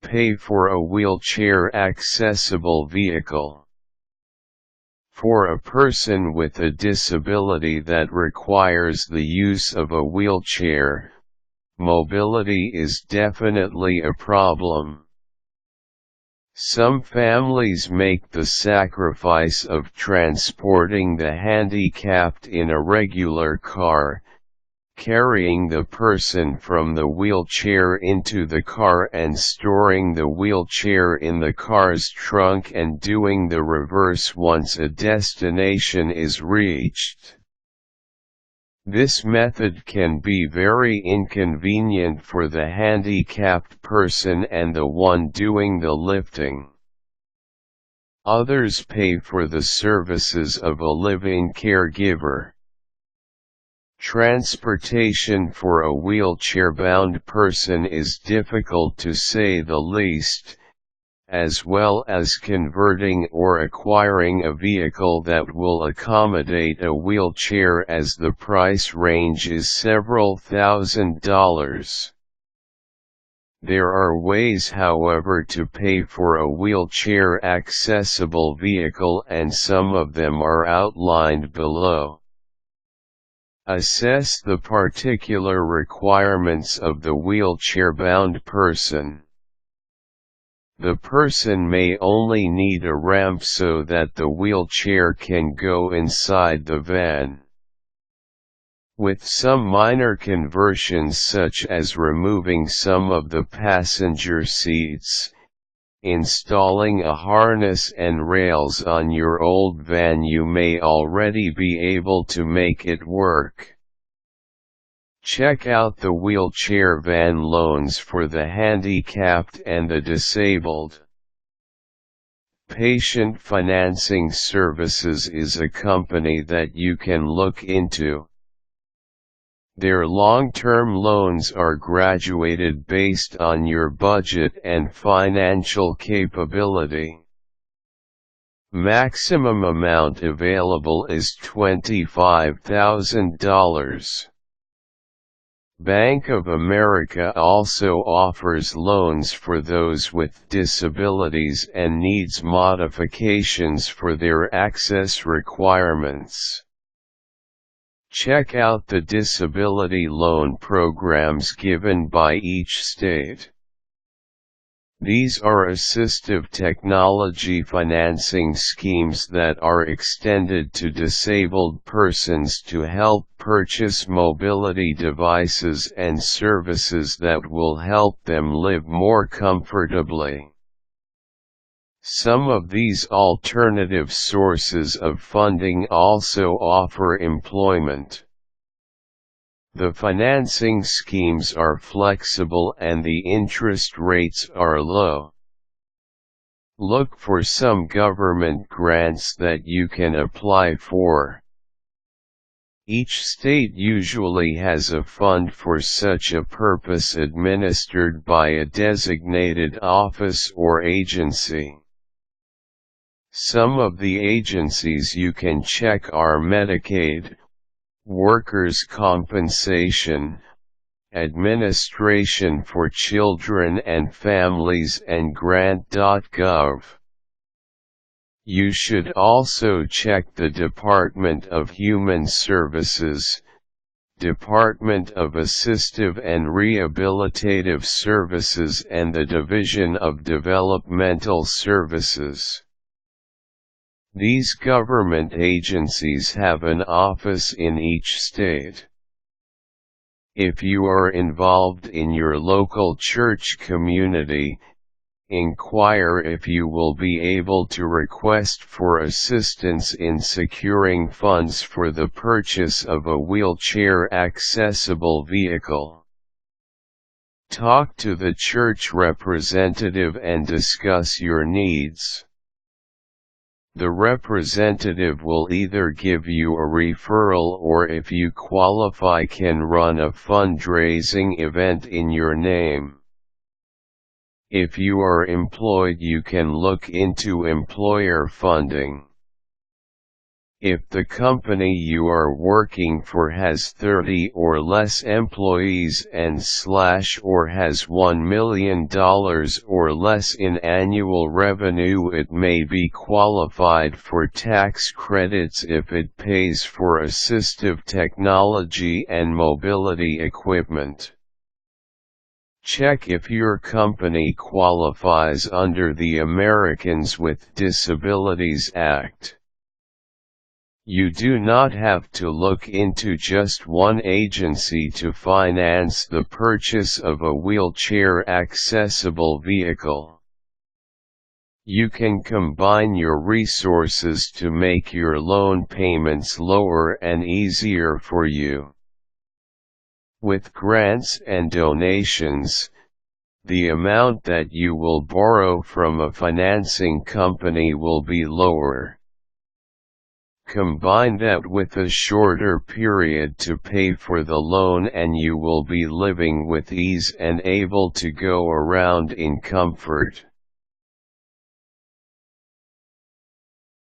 Pay for a wheelchair-accessible vehicle. For a person with a disability that requires the use of a wheelchair, mobility is definitely a problem. Some families make the sacrifice of transporting the handicapped in a regular car, carrying the person from the wheelchair into the car and storing the wheelchair in the car's trunk and doing the reverse once a destination is reached. This method can be very inconvenient for the handicapped person and the one doing the lifting. Others pay for the services of a live-in caregiver. Transportation for a wheelchair-bound person is difficult to say the least, as well as converting or acquiring a vehicle that will accommodate a wheelchair, as the price range is several $1,000s. There are ways, however, to pay for a wheelchair-accessible vehicle, and some of them are outlined below. Assess the particular requirements of the wheelchair-bound person. The person may only need a ramp so that the wheelchair can go inside the van. With some minor conversions, such as removing some of the passenger seats, installing a harness and rails on your old van, you may already be able to make it work. Check out the wheelchair van loans for the handicapped and the disabled. Patient Financing Services is a company that you can look into. Their long-term loans are graduated based on your budget and financial capability. Maximum amount available is $25,000. Bank of America also offers loans for those with disabilities and needs modifications for their access requirements. Check out the disability loan programs given by each state. These are assistive technology financing schemes that are extended to disabled persons to help purchase mobility devices and services that will help them live more comfortably. Some of these alternative sources of funding also offer employment. The financing schemes are flexible and the interest rates are low. Look for some government grants that you can apply for. Each state usually has a fund for such a purpose administered by a designated office or agency. Some of the agencies you can check are Medicaid, Workers' Compensation, Administration for Children and Families, and Grant.gov. You should also check the Department of Human Services, Department of Assistive and Rehabilitative Services, and the Division of Developmental Services. These government agencies have an office in each state. If you are involved in your local church community, inquire if you will be able to request for assistance in securing funds for the purchase of a wheelchair-accessible vehicle. Talk to the church representative and discuss your needs. The representative will either give you a referral or, if you qualify, can run a fundraising event in your name. If you are employed, you can look into employer funding. If the company you are working for has 30 or less employees and/or has $1 million or less in annual revenue, it may be qualified for tax credits if it pays for assistive technology and mobility equipment. Check if your company qualifies under the Americans with Disabilities Act. You do not have to look into just one agency to finance the purchase of a wheelchair-accessible vehicle. You can combine your resources to make your loan payments lower and easier for you. With grants and donations, the amount that you will borrow from a financing company will be lower. Combine that with a shorter period to pay for the loan and you will be living with ease and able to go around in comfort.